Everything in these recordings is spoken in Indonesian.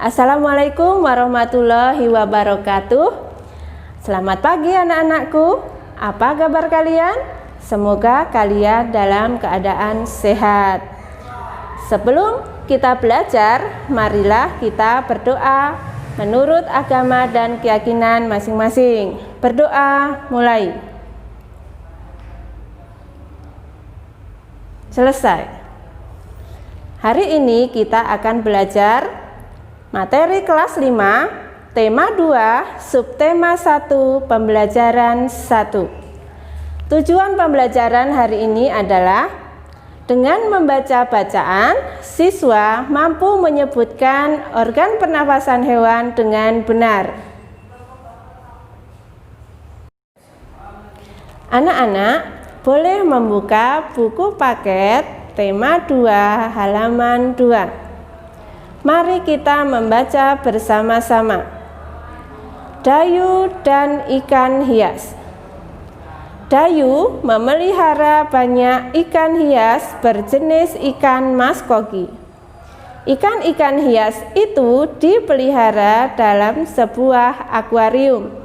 Assalamualaikum warahmatullahi wabarakatuh. Selamat pagi anak-anakku. Apa kabar kalian? Semoga kalian dalam keadaan sehat. Sebelum kita belajar, marilah kita berdoa menurut agama dan keyakinan masing-masing. Berdoa mulai. Selesai. Hari ini kita akan belajar materi kelas 5, tema 2, subtema 1, pembelajaran 1. Tujuan pembelajaran hari ini adalah dengan membaca bacaan, siswa mampu menyebutkan organ pernafasan hewan dengan benar. Anak-anak boleh membuka buku paket tema 2 halaman 2. Mari kita membaca bersama-sama. Dayu dan ikan hias. Dayu memelihara banyak ikan hias berjenis ikan maskoki. Ikan-ikan hias itu dipelihara dalam sebuah akuarium.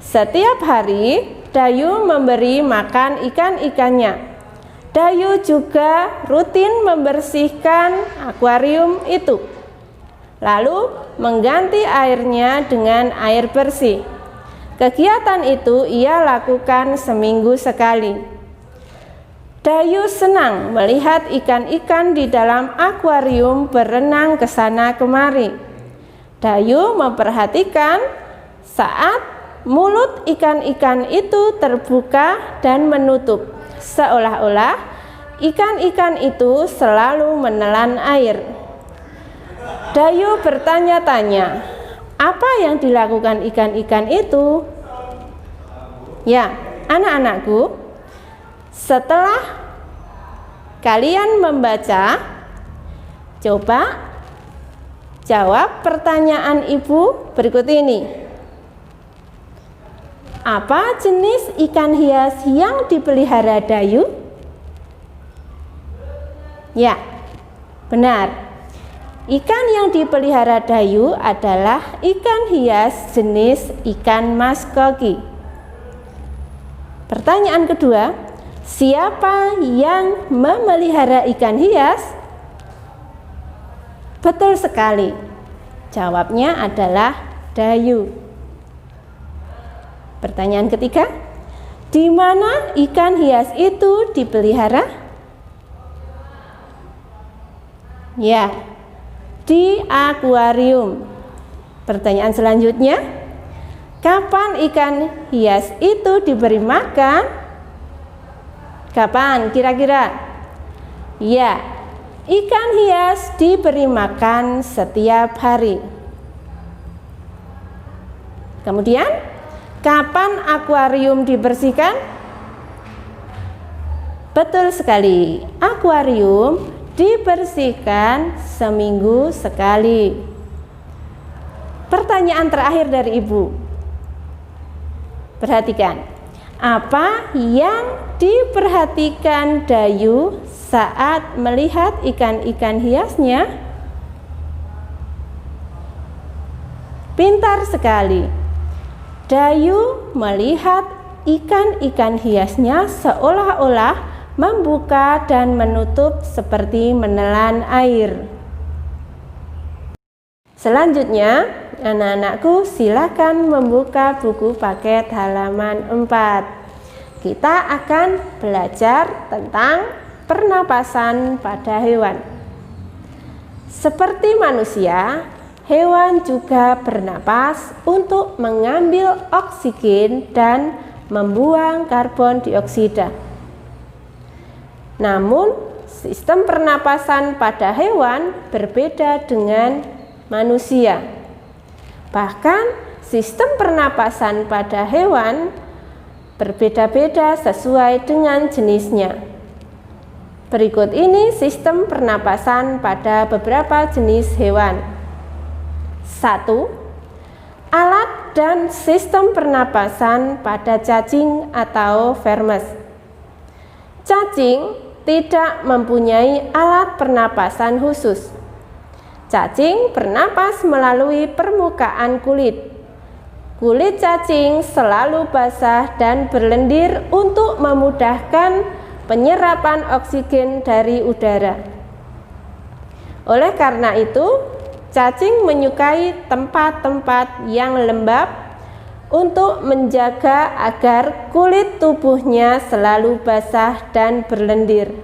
Setiap hari, Dayu memberi makan ikan-ikannya. Dayu juga rutin membersihkan akuarium itu, lalu mengganti airnya dengan air bersih. Kegiatan itu ia lakukan seminggu sekali. Dayu senang melihat ikan-ikan di dalam akuarium berenang ke sana kemari. Dayu memperhatikan saat mulut ikan-ikan itu terbuka dan menutup, seolah-olah ikan-ikan itu selalu menelan air. Dayu bertanya-tanya, apa yang dilakukan ikan-ikan itu? Ya, anak-anakku, setelah kalian membaca, coba jawab pertanyaan ibu berikut ini. Apa jenis ikan hias yang dipelihara Dayu? Ya, benar. Ikan yang dipelihara Dayu adalah ikan hias jenis ikan maskoki. Pertanyaan kedua, siapa yang memelihara ikan hias? Betul sekali. Jawabnya adalah Dayu. Pertanyaan ketiga, di mana ikan hias itu dipelihara? Ya, di akuarium. Pertanyaan selanjutnya, kapan ikan hias itu diberi makan? Kapan kira-kira? Ya, ikan hias diberi makan setiap hari. Kemudian, kapan akuarium dibersihkan? Betul sekali, akuarium dibersihkan seminggu sekali. Pertanyaan terakhir dari ibu. Perhatikan, apa yang diperhatikan Dayu saat melihat ikan-ikan hiasnya? Pintar sekali. Dayu melihat ikan-ikan hiasnya seolah-olah membuka dan menutup seperti menelan air. Selanjutnya, anak-anakku silakan membuka buku paket halaman 4. Kita akan belajar tentang pernapasan pada hewan. Seperti manusia, hewan juga bernapas untuk mengambil oksigen dan membuang karbon dioksida. Namun, sistem pernapasan pada hewan berbeda dengan manusia. Bahkan, sistem pernapasan pada hewan berbeda-beda sesuai dengan jenisnya. Berikut ini sistem pernapasan pada beberapa jenis hewan. 1. Alat dan sistem pernapasan pada cacing atau vermes. Cacing tidak mempunyai alat pernapasan khusus. Cacing bernapas melalui permukaan kulit. Kulit cacing selalu basah dan berlendir untuk memudahkan penyerapan oksigen dari udara. Oleh karena itu, cacing menyukai tempat-tempat yang lembab untuk menjaga agar kulit tubuhnya selalu basah dan berlendir.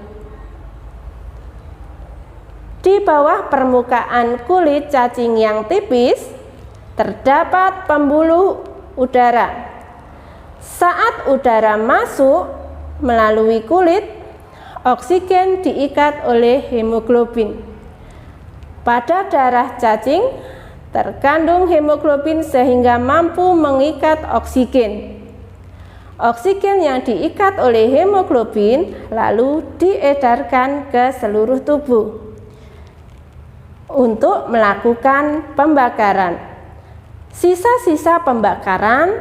Di bawah permukaan kulit cacing yang tipis, terdapat pembuluh udara. Saat udara masuk melalui kulit, oksigen diikat oleh hemoglobin. Pada darah cacing, terkandung hemoglobin sehingga mampu mengikat oksigen. Oksigen yang diikat oleh hemoglobin lalu diedarkan ke seluruh tubuh untuk melakukan pembakaran. Sisa-sisa pembakaran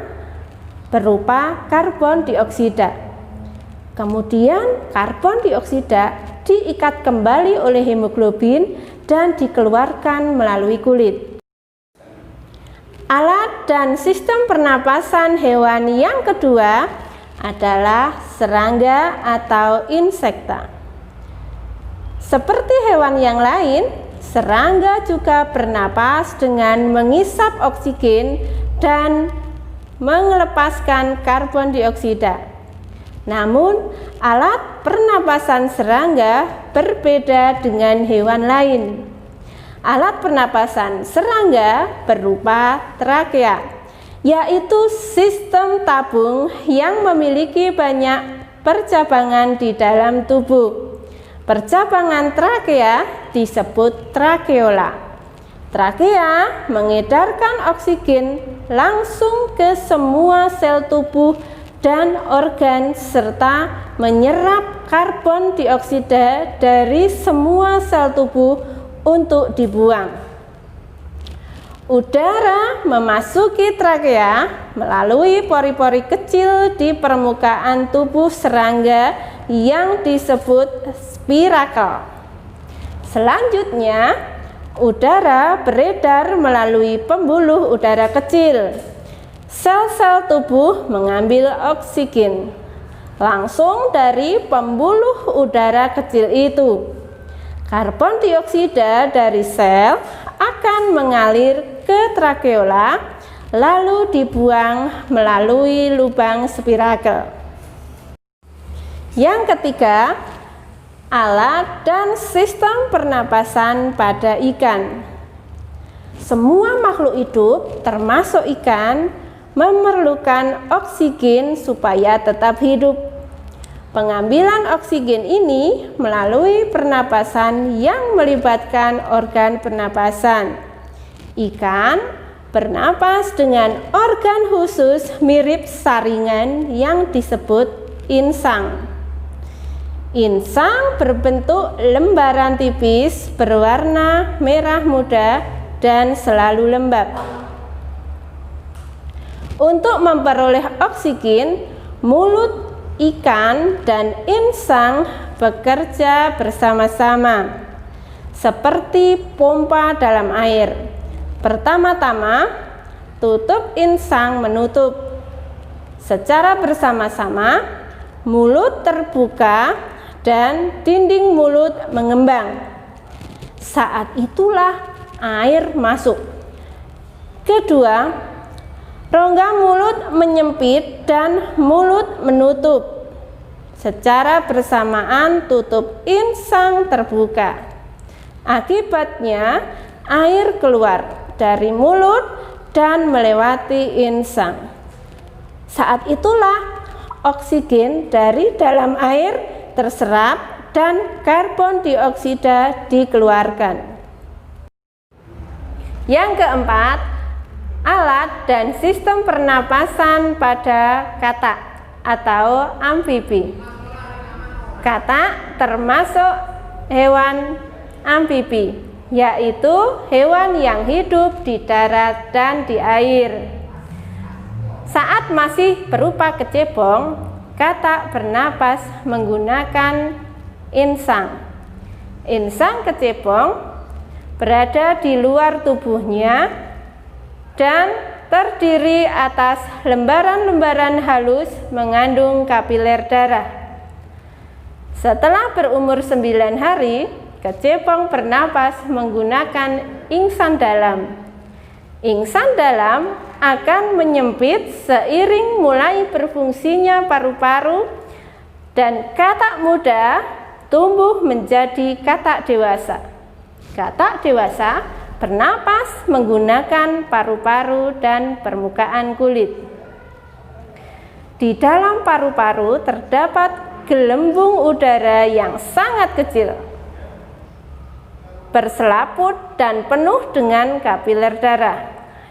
berupa karbon dioksida. Kemudian karbon dioksida diikat kembali oleh hemoglobin dan dikeluarkan melalui kulit. Alat dan sistem pernapasan hewan yang kedua adalah serangga atau insekta. Seperti hewan yang lain, serangga juga bernapas dengan mengisap oksigen dan melepaskan karbon dioksida. Namun, alat pernapasan serangga berbeda dengan hewan lain. Alat pernapasan serangga berupa trakea, yaitu sistem tabung yang memiliki banyak percabangan di dalam tubuh. Percabangan trakea disebut trakeola. Trakea mengedarkan oksigen langsung ke semua sel tubuh dan organ serta menyerap karbon dioksida dari semua sel tubuh untuk dibuang. Udara memasuki trakea melalui pori-pori kecil di permukaan tubuh serangga yang disebut spirakel. Selanjutnya, udara beredar melalui pembuluh udara kecil. Sel-sel tubuh mengambil oksigen langsung dari pembuluh udara kecil itu. Karbon dioksida dari sel akan mengalir ke trakeola lalu dibuang melalui lubang spirakel. Yang ketiga, alat dan sistem pernapasan pada ikan. Semua makhluk hidup, termasuk ikan, memerlukan oksigen supaya tetap hidup. Pengambilan oksigen ini melalui pernapasan yang melibatkan organ pernapasan. Ikan bernapas dengan organ khusus mirip saringan yang disebut insang. Insang berbentuk lembaran tipis berwarna merah muda dan selalu lembab. Untuk memperoleh oksigen, mulut ikan dan insang bekerja bersama-sama seperti pompa dalam air. Pertama-tama, tutup insang menutup. Secara bersama-sama, mulut terbuka dan dinding mulut mengembang. Saat itulah air masuk. Kedua, rongga mulut menyempit dan mulut menutup. Secara bersamaan tutup insang terbuka. Akibatnya air keluar dari mulut dan melewati insang. Saat itulah oksigen dari dalam air terserap dan karbon dioksida dikeluarkan. Yang keempat, alat dan sistem pernapasan pada katak atau amfibi. Katak termasuk hewan amfibi, yaitu hewan yang hidup di darat dan di air. Saat masih berupa kecebong, katak bernapas menggunakan insang. Insang kecebong berada di luar tubuhnya dan terdiri atas lembaran-lembaran halus mengandung kapiler darah. Setelah berumur 9 hari, kecepong bernapas menggunakan ingsan dalam. Ingsan dalam akan menyempit seiring mulai berfungsinya paru-paru dan katak muda tumbuh menjadi katak dewasa. Katak dewasa bernapas menggunakan paru-paru dan permukaan kulit. Di dalam paru-paru terdapat gelembung udara yang sangat kecil, berselaput dan penuh dengan kapiler darah.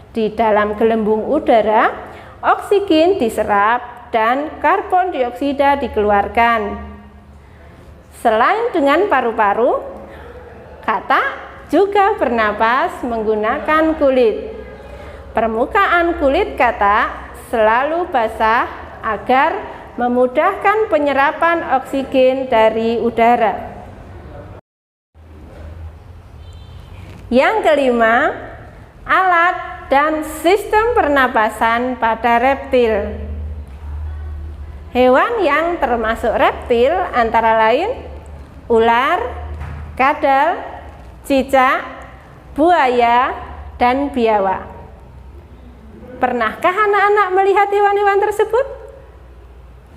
Di dalam gelembung udara, oksigen diserap dan karbon dioksida dikeluarkan. Selain dengan paru-paru, katak juga bernapas menggunakan kulit. Permukaan kulit katak selalu basah agar memudahkan penyerapan oksigen dari udara. Yang kelima, alat dan sistem pernapasan pada reptil. Hewan yang termasuk reptil antara lain ular, kadal, cicak, buaya, dan biawak. Pernahkah anak-anak melihat hewan-hewan tersebut?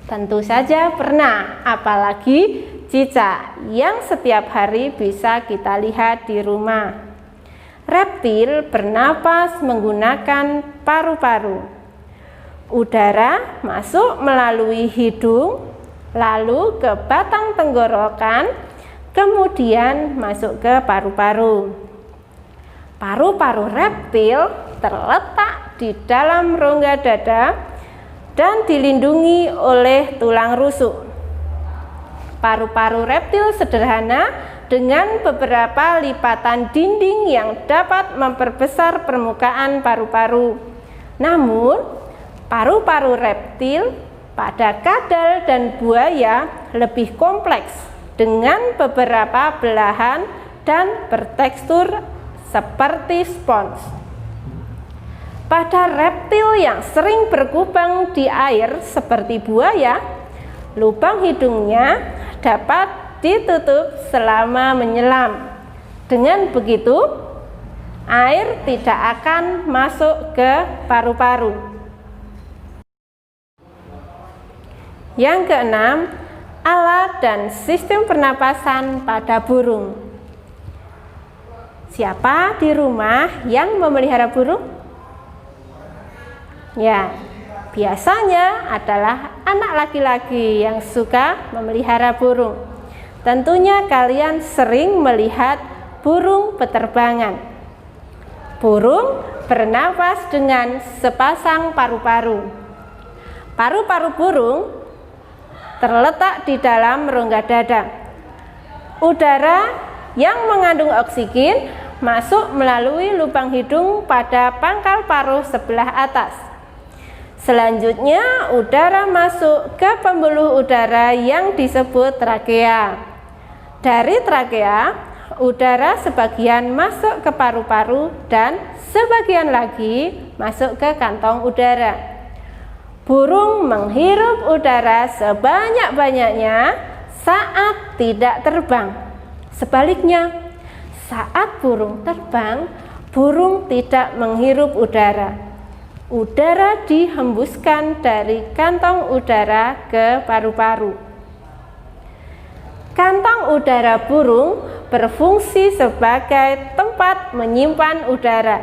Tentu saja pernah, apalagi cicak yang setiap hari bisa kita lihat di rumah. Reptil bernapas menggunakan paru-paru. Udara masuk melalui hidung, lalu ke batang tenggorokan, kemudian masuk ke paru-paru. Paru-paru reptil terletak di dalam rongga dada dan dilindungi oleh tulang rusuk. Paru-paru reptil sederhana dengan beberapa lipatan dinding yang dapat memperbesar permukaan paru-paru. Namun, paru-paru reptil pada kadal dan buaya lebih kompleks dengan beberapa belahan dan bertekstur seperti spons. Pada reptil yang sering berkubang di air seperti buaya, lubang hidungnya dapat ditutup selama menyelam. Dengan begitu, air tidak akan masuk ke paru-paru. Yang keenam, alat dan sistem pernapasan pada burung. Siapa di rumah yang memelihara burung? Ya, biasanya adalah anak laki-laki yang suka memelihara burung. Tentunya kalian sering melihat burung beterbangan. Burung bernapas dengan sepasang paru-paru. Paru-paru burung terletak di dalam rongga dada. Udara yang mengandung oksigen masuk melalui lubang hidung pada pangkal paruh sebelah atas. Selanjutnya, udara masuk ke pembuluh udara yang disebut trakea. Dari trakea, udara sebagian masuk ke paru-paru dan sebagian lagi masuk ke kantong udara. Burung menghirup udara sebanyak-banyaknya saat tidak terbang. Sebaliknya, saat burung terbang, burung tidak menghirup udara. Udara dihembuskan dari kantong udara ke paru-paru. Kantong udara burung berfungsi sebagai tempat menyimpan udara.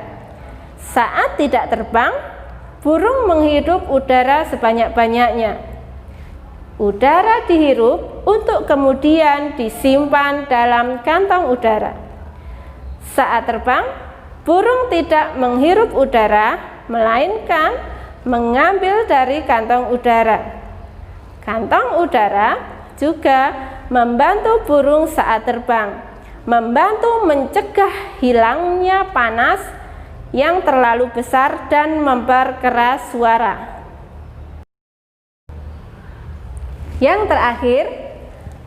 Saat tidak terbang, burung menghirup udara sebanyak-banyaknya. Udara dihirup untuk kemudian disimpan dalam kantong udara. Saat terbang, burung tidak menghirup udara, melainkan mengambil dari kantong udara. Kantong udara juga membantu burung saat terbang, membantu mencegah hilangnya panas yang terlalu besar dan memperkeras suara. Yang terakhir,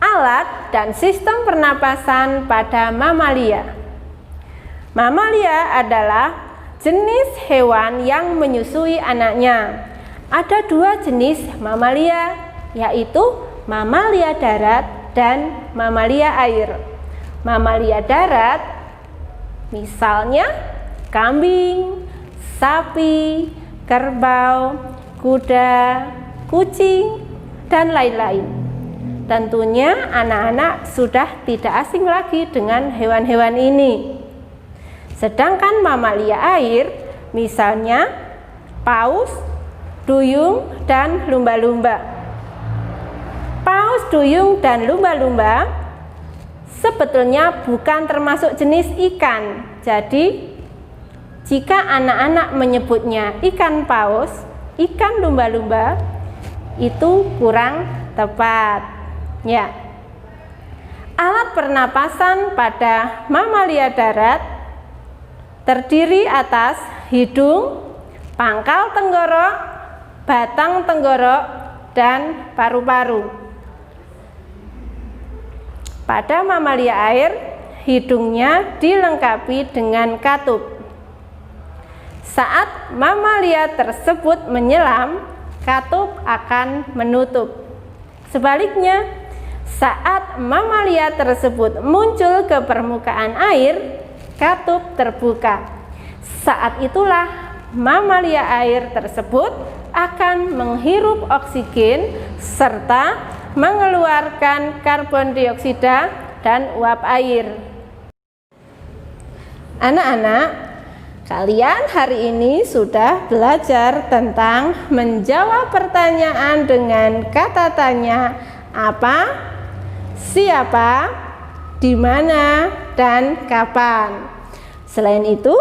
alat dan sistem pernapasan pada mamalia. Mamalia adalah jenis hewan yang menyusui anaknya. Ada dua jenis mamalia, yaitu mamalia darat dan mamalia air. Mamalia darat misalnya kambing, sapi, kerbau, kuda, kucing, dan lain-lain. Tentunya anak-anak sudah tidak asing lagi dengan hewan-hewan ini. Sedangkan mamalia air misalnya paus, duyung, dan lumba-lumba. Paus, duyung, dan lumba-lumba sebetulnya bukan termasuk jenis ikan. Jadi jika anak-anak menyebutnya ikan paus, ikan lumba-lumba, itu kurang tepat. Ya. Alat pernapasan pada mamalia darat terdiri atas hidung, pangkal tenggorok, batang tenggorok, dan paru-paru. Pada mamalia air, hidungnya dilengkapi dengan katup. Saat mamalia tersebut menyelam, katup akan menutup. Sebaliknya, saat mamalia tersebut muncul ke permukaan air, katup terbuka. Saat itulah mamalia air tersebut akan menghirup oksigen serta mengeluarkan karbon dioksida dan uap air. Anak-anak, kalian hari ini sudah belajar tentang menjawab pertanyaan dengan kata tanya apa, siapa, di mana, dan kapan. Selain itu,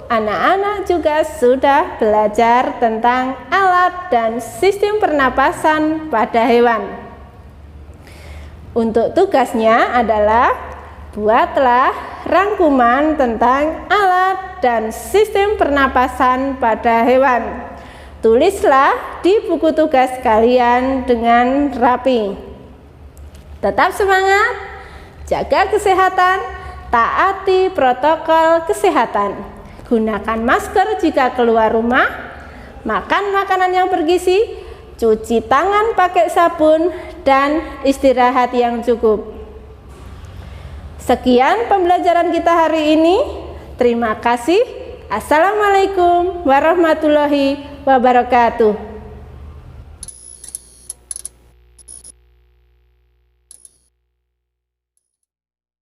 anak-anak juga sudah belajar tentang alat dan sistem pernapasan pada hewan. Untuk tugasnya adalah buatlah rangkuman tentang alat dan sistem pernapasan pada hewan. Tulislah di buku tugas kalian dengan rapi. Tetap semangat! Jaga kesehatan, taati protokol kesehatan. Gunakan masker jika keluar rumah, makan makanan yang bergizi, cuci tangan pakai sabun, dan istirahat yang cukup. Sekian pembelajaran kita hari ini. Terima kasih. Assalamualaikum warahmatullahi wabarakatuh.